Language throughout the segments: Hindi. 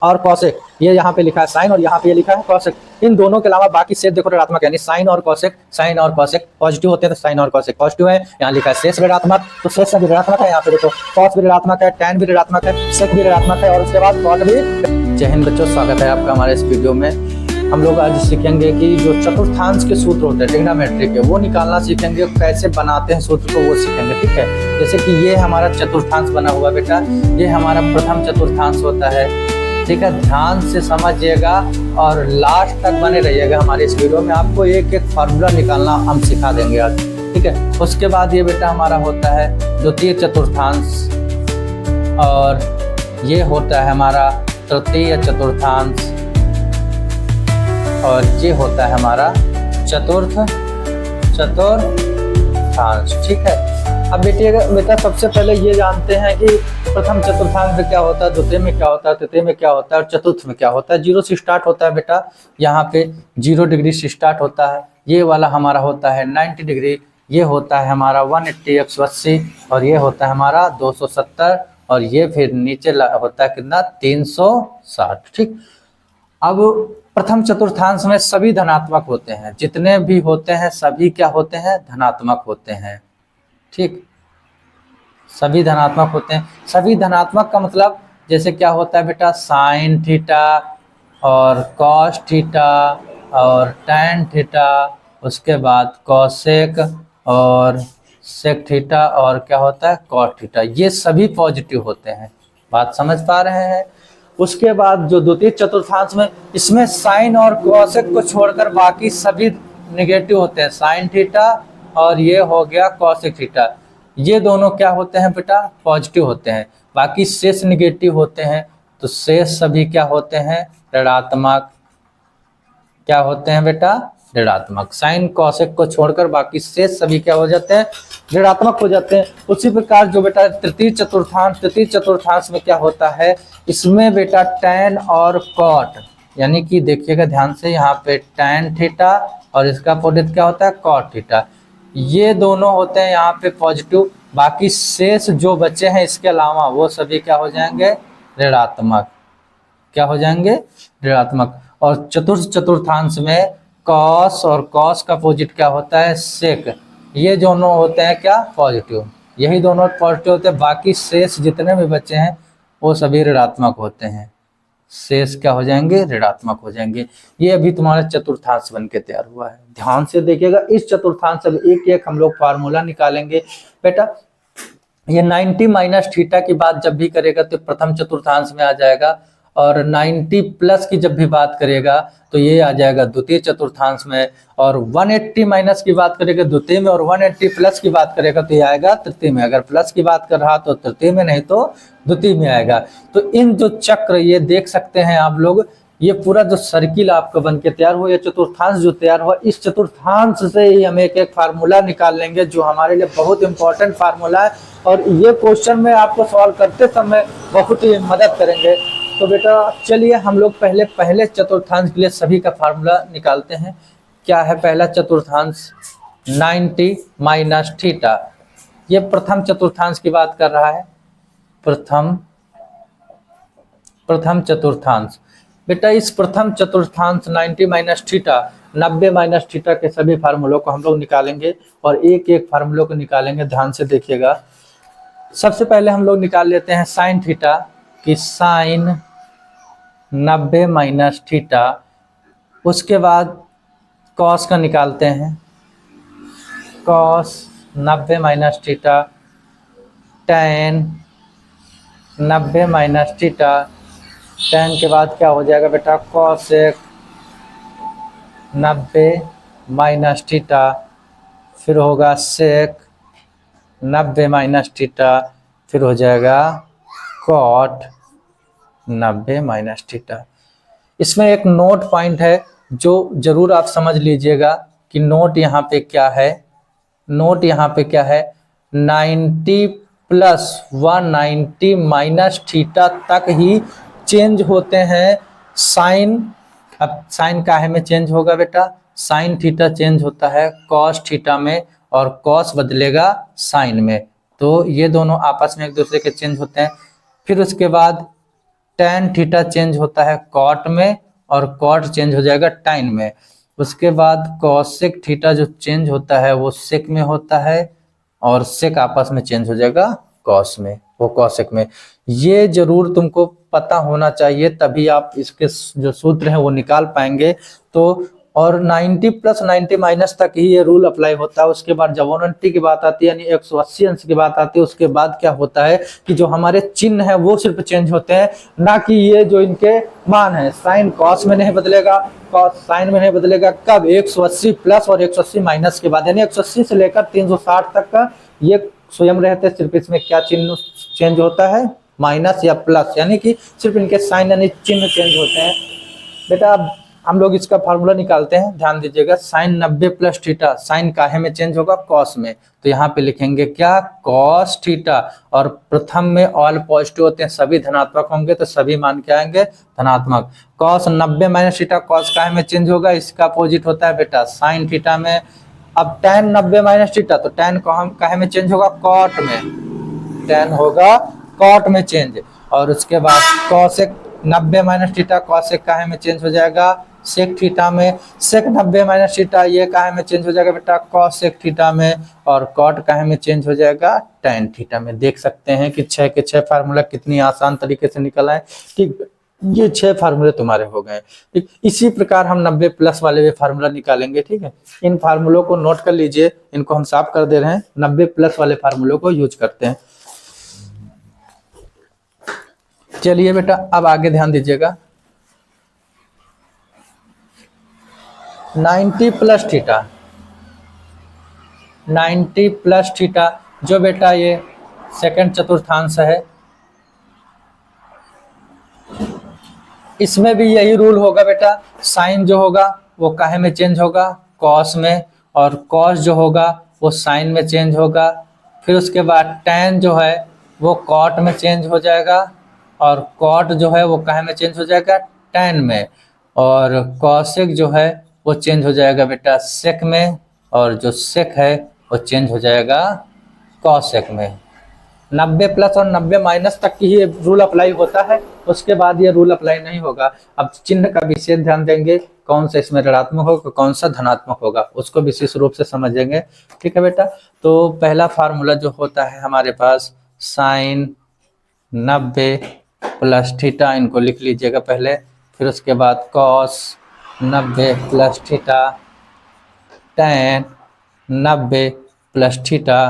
और कॉसेक, ये यहाँ पे लिखा है साइन और यहाँ पे ये लिखा है कॉसेक। इन दोनों के अलावा बाकी शेष देखो ऋणात्मक है, यानी साइन और कॉसेक पॉजिटिव होते हैं तो साइन और कॉसेक पॉजिटिव है। यहाँ लिखा है शेष ऋणात्मक, तो शेष भी ऋणात्मक है। यहाँ पे देखो कॉस भी ऋणात्मक है, टैन भी ऋणात्मक है, सेक भी ऋणात्मक है और उसके बाद कॉट भी। जय हिंद बच्चों, स्वागत है आपका हमारे इस वीडियो में। हम लोग आज सीखेंगे कि जो चतुर्थांश के सूत्र होते हैं ट्रिग्नोमेट्री के, वो निकालना सीखेंगे, कैसे बनाते हैं सूत्र को वो सीखेंगे, ठीक है। जैसे कि ये हमारा चतुर्थांश बना हुआ बेटा, ये हमारा प्रथम चतुर्थांश होता है, ठीक है। ध्यान से समझिएगा और लास्ट तक बने रहिएगा हमारे इस वीडियो में। आपको एक एक फार्मूला निकालना हम सिखा देंगे आज, ठीक है। उसके बाद ये बेटा हमारा होता है द्वितीय चतुर्थांश और ये होता है हमारा तृतीय चतुर्थांश और ये होता है हमारा चतुर्थ चतुर्थांश, ठीक है। अब बेटा सबसे पहले ये जानते हैं कि प्रथम चतुर्थांश में क्या होता है, द्वितीय में क्या होता है, तृतीय में क्या होता है और चतुर्थ में क्या होता है। 0 से स्टार्ट होता है बेटा, यहाँ पे 0 डिग्री से स्टार्ट होता है। ये वाला हमारा होता है 90 डिग्री, ये होता है हमारा 180 180 और ये होता है हमारा 270 और ये फिर नीचे होता है कितना 360, ठीक। अब प्रथम चतुर्थांश में सभी धनात्मक होते हैं, जितने भी होते हैं सभी क्या होते हैं, धनात्मक होते हैं, ठीक। सभी धनात्मक होते हैं। सभी धनात्मक का मतलब जैसे क्या होता है बेटा, साइन थीटा और कॉस थीटा और टैन थीटा, उसके बाद कॉसेक और सेक थीटा और क्या होता है कॉट थीटा, ये सभी पॉजिटिव होते हैं। बात समझ पा रहे हैं। उसके बाद जो द्वितीय चतुर्थांश में, इसमें साइन और कॉसेक को छोड़कर बाकी सभी निगेटिव होते हैं। साइन थीटा और ये हो गया कॉसेक थीटा, ये दोनों क्या होते हैं बेटा, पॉजिटिव होते हैं। बाकी शेष निगेटिव होते हैं, तो शेष सभी क्या होते हैं, ऋणात्मक। क्या होते हैं बेटा, ऋणात्मक। साइन कॉसेक को छोड़कर बाकी शेष सभी क्या हो जाते हैं, ऋणात्मक हो जाते हैं। उसी प्रकार जो बेटा तृतीय चतुर्थांश में क्या होता है, इसमें बेटा टैन और कॉट, यानी कि देखिएगा ध्यान से, यहाँ पे टैन थीटा और इसका अपोजिट क्या होता है कॉट थीटा, ये दोनों होते हैं यहाँ पे पॉजिटिव। बाकी शेष जो बचे हैं इसके अलावा वो सभी क्या हो जाएंगे, ऋणात्मक। क्या हो जाएंगे, ऋणात्मक। और चतुर्थ चतुर्थांश में कॉस और कॉस का अपोजिट क्या होता है, सेक, ये दोनों होते हैं क्या, पॉजिटिव। यही दोनों पॉजिटिव होते हैं। बाकी शेष जितने भी बचे हैं वो सभी ऋणात्मक होते हैं। शेष क्या हो जाएंगे, ऋणात्मक हो जाएंगे। ये अभी तुम्हारा चतुर्थांश बन के तैयार हुआ है। ध्यान से देखिएगा, इस चतुर्थांश से एक एक हम लोग फार्मूला निकालेंगे बेटा। ये 90 माइनस थीटा की बात जब भी करेगा तो प्रथम चतुर्थांश में आ जाएगा, और 90 प्लस की जब भी बात करेगा तो ये आ जाएगा द्वितीय चतुर्थांश में, और 180 माइनस की बात करेगा द्वितीय में, और 180 प्लस की बात करेगा तो ये आएगा तृतीय में। अगर प्लस की बात कर रहा तो तृतीय में, नहीं तो द्वितीय में आएगा। तो इन जो चक्र ये देख सकते हैं आप लोग, ये पूरा जो सर्किल आपका बन के तैयार हुआ, ये चतुर्थांश जो तैयार हुआ, इस चतुर्थांश से ही हम एक एक फार्मूला निकाल लेंगे जो हमारे लिए बहुत इंपॉर्टेंट फार्मूला है, और ये क्वेश्चन में आपको सॉल्व करते समय बहुत ही मदद करेंगे। तो बेटा चलिए हम लोग पहले चतुर्थांश के लिए सभी का फार्मूला निकालते हैं। क्या है पहला चतुर्थांश, 90 माइनस थीटा। ये प्रथम चतुर्थांश की बात कर रहा है, प्रथम चतुर्थांश। बेटा इस प्रथम चतुर्थांश 90 माइनस थीटा, 90 माइनस थीटा के सभी फार्मूलों को हम लोग निकालेंगे और एक एक फार्मूलों को निकालेंगे। ध्यान से देखिएगा। सबसे पहले हम लोग निकाल लेते हैं साइन थीटा की, साइन 90 माइनस थीटा। उसके बाद कॉस का निकालते हैं, cos 90 minus theta, tan 90 minus theta, tan के बाद क्या हो जाएगा बेटा, कॉसेक 90 माइनस थीटा, फिर होगा सेक 90 माइनस थीटा, फिर हो जाएगा कॉट 90 माइनस थीटा। इसमें एक नोट पॉइंट है जो जरूर आप समझ लीजिएगा कि नोट यहाँ पे क्या है, नोट यहाँ पे क्या है, 90 प्लस 190 माइनस थीटा तक ही चेंज होते हैं साइन। अब साइन काहे में चेंज होगा बेटा, साइन थीटा चेंज होता है कॉस थीटा में, और कॉस बदलेगा साइन में, तो ये दोनों आपस में एक दूसरे के चेंज होते हैं। फिर उसके बाद tan थीटा चेंज होता है कॉट में और कॉट चेंज हो जाएगा tan में। उसके बाद कॉसेक थीटा जो चेंज होता है वो सेक में होता है और सेक आपस में चेंज हो जाएगा कॉस में, वो कॉसेक में। ये जरूर तुमको पता होना चाहिए, तभी आप इसके जो सूत्र हैं वो निकाल पाएंगे। तो और 90 प्लस 90 माइनस तक ही ये रूल अप्लाई होता है। उसके बाद जब 180 की बात आती है यानी 180 अंश की बात आती है, उसके बाद क्या होता है कि जो हमारे चिन्ह है वो सिर्फ चेंज होते हैं, ना कि ये जो इनके मान है। साइन कॉस में नहीं बदलेगा, कॉस साइन में नहीं बदलेगा। कब? 180 प्लस और 180 माइनस के बाद, यानी 180 से लेकर 360 तक का ये स्वयं रहते। सिर्फ इसमें क्या चिन्ह चेंज होता है? माइनस या प्लस, यानी कि सिर्फ इनके साइन यानी चिन्ह चेंज होते हैं। बेटा अब हम लोग इसका फार्मूला निकालते हैं, ध्यान दीजिएगा। साइन 90 प्लस थीटा, साइन काहे में चेंज होगा? कॉस में। तो यहाँ पे लिखेंगे क्या? Cos theta. और प्रथम में ऑल पॉजिटिव होते हैं, सभी धनात्मक होंगे, तो सभी मान के आएंगे धनात्मक। कॉस 90 माइनस थीटा, कॉस काहे में चेंज होगा? इसका अपोजिट होता है बेटा साइन थीटा में। अब tan 90 माइनस थीटा, तो tan को हम काहे में चेंज होगा? कॉट में। tan होगा कॉट में चेंज। और उसके बाद कॉसेक 90 माइनस थीटा, कॉसेक काहे में चेंज हो जाएगा? सेक थीटा में। सेक 90 माइनस थीटा ये काहे में चेंज हो जाएगा बेटा? कॉसेक थीटा में। और कॉट काहे में चेंज हो जाएगा? tan थीटा में। देख सकते हैं कि 6 के 6 फार्मूला कितनी आसान तरीके से निकल आए। ठीक, ये 6 फार्मूले तुम्हारे हो गए। ठीक, इसी प्रकार हम 90 प्लस वाले भी फार्मूला निकालेंगे। ठीक है, इन फार्मूलों को नोट कर लीजिए, इनको हम साफ कर दे रहे हैं। 90 प्लस वाले फार्मूलों को यूज करते हैं। चलिए बेटा अब आगे ध्यान दीजिएगा। 90 प्लस थीटा, 90 प्लस थीटा जो बेटा ये सेकंड चतुर्थांश है, इसमें भी यही रूल होगा बेटा। साइन जो होगा वो काहे में चेंज होगा? कॉस में। और कॉस जो होगा वो साइन में चेंज होगा। फिर उसके बाद tan जो है वो कॉट में चेंज हो जाएगा। और कॉट जो है वो काहे में चेंज हो जाएगा? tan में। और कॉसेक जो है वो चेंज हो जाएगा बेटा सेक में। और जो सेक है वो चेंज हो जाएगा कॉसेक में। 90 प्लस और 90 माइनस तक की ही रूल अप्लाई होता है, उसके बाद ये रूल अप्लाई नहीं होगा। अब चिन्ह का विशेष ध्यान देंगे, कौन सा इसमें ऋणात्मक होगा कौन सा धनात्मक होगा, उसको विशेष रूप से समझेंगे। ठीक है बेटा, तो पहला फार्मूला जो होता है हमारे पास साइन 90 प्लस थीटा, इनको लिख लीजिएगा पहले। फिर उसके बाद cos 90 plus theta, tan 90 plus theta,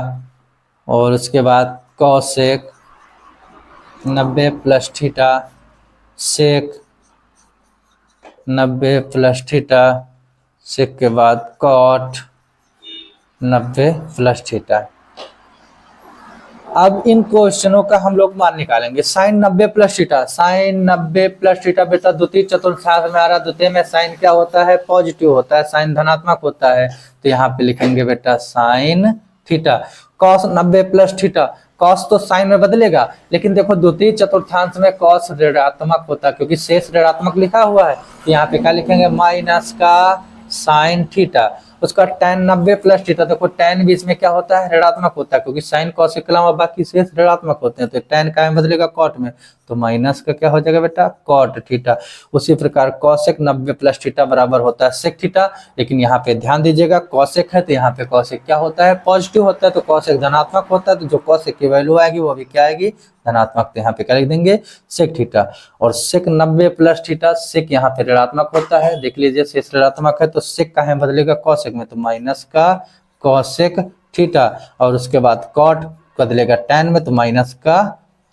और उसके बाद कॉसेक 90 प्लस थीटा, सेक 90 प्लस थीटा, सेक के बाद कॉट 90 प्लस थीटा। अब इन क्वेश्चनों का हम लोग मान निकालेंगे। Sine 90 plus theta, sine 90 plus theta बेटा द्वितीय चतुर्थांश में आ रहा। द्वितीय में साइन क्या होता है? पॉजिटिव होता है, साइन धनात्मक होता है। तो यहाँ पे लिखेंगे बेटा sine theta. Cos 90 plus theta, cos तो साइन में बदलेगा, लेकिन देखो द्वितीय चतुर्थांश में कॉस ऋणात्मक होता है क्योंकि शेष ऋणात्मक लिखा हुआ है। तो यहाँ पे क्या लिखेंगे? माइनस का साइन थीटा। उसका tan 90 प्लस थीटा, देखो tan भी इसमें क्या होता है? ऋणात्मक होता है क्योंकि साइन कॉस के अलावा बाकी शेष ऋणात्मक होते हैं। तो tan का बदलेगा कॉट में, तो माइनस का क्या हो जाएगा बेटा? Cot theta. उसी प्रकार कॉसेक 90 प्लस थीटा बराबर होता है सेक थीटा। लेकिन यहाँ पे ध्यान दीजिएगा कॉसेक है तो यहाँ पे कॉसेक क्या होता है? पॉजिटिव होता है, तो कॉसेक धनात्मक होता है। तो जो कॉसेक की वैल्यू आएगी वो भी क्या आएगी? धनात्मक। तो यहाँ पे क्या लिख देंगे? Sec theta. और सेक 90 प्लस थीटा, सेक यहाँ पे ऋणात्मक होता है, देख लीजिए शेष ऋणात्मक है, तो सेक काहे बदलेगा? कॉसेक में, तो माइनस का कॉसेक थीटा। और उसके बाद कॉट बदलेगा tan में, तो माइनस का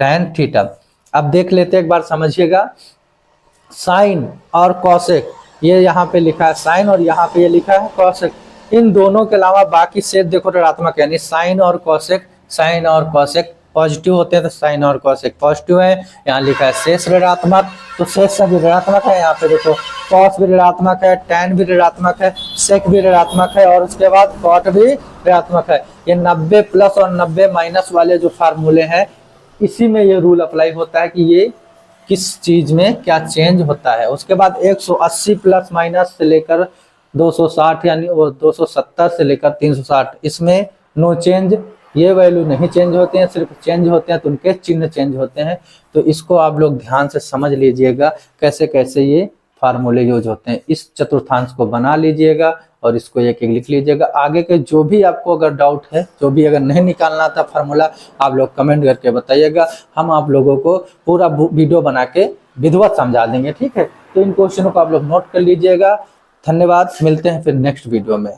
tan थीटा। अब देख लेते हैं एक बार, समझिएगा। साइन और कॉसेक, ये यहाँ पे लिखा है साइन और यहाँ पे ये लिखा है कॉसेक। इन दोनों के अलावा बाकी शेष देखो ऋणात्मक, यानी साइन और कॉसेक पॉजिटिव होते हैं, तो साइन और कॉसेक पॉजिटिव है। यहाँ लिखा है शेष ऋणात्मक, तो शेष सभी ऋणात्मक है। यहाँ पे देखो कॉस भी ऋणात्मक है, tan भी ऋणात्मक है, सेक भी ऋणात्मक है, और उसके बाद कॉट भी ऋणात्मक है। ये 90 प्लस और 90 माइनस वाले जो फार्मूले हैं, इसी में ये रूल अप्लाई होता है कि ये किस चीज में क्या चेंज होता है। उसके बाद 180 प्लस माइनस से लेकर 260 यानी वो 270 से लेकर 360, इसमें नो चेंज। ये वैल्यू नहीं चेंज होते हैं, सिर्फ चेंज होते हैं तो उनके चिन्ह चेंज होते हैं। तो इसको आप लोग ध्यान से समझ लीजिएगा कैसे कैसे ये फार्मूले यूज होते हैं। इस चतुर्थांश को बना लीजिएगा और इसको एक एक लिख लीजिएगा। आगे के जो भी आपको अगर डाउट है, जो भी अगर नहीं निकालना था फार्मूला, आप लोग कमेंट करके बताइएगा, हम आप लोगों को पूरा वीडियो बना के विधिवत समझा देंगे, ठीक है। तो इन क्वेश्चनों को आप लोग नोट कर लीजिएगा। धन्यवाद, मिलते हैं फिर नेक्स्ट वीडियो में।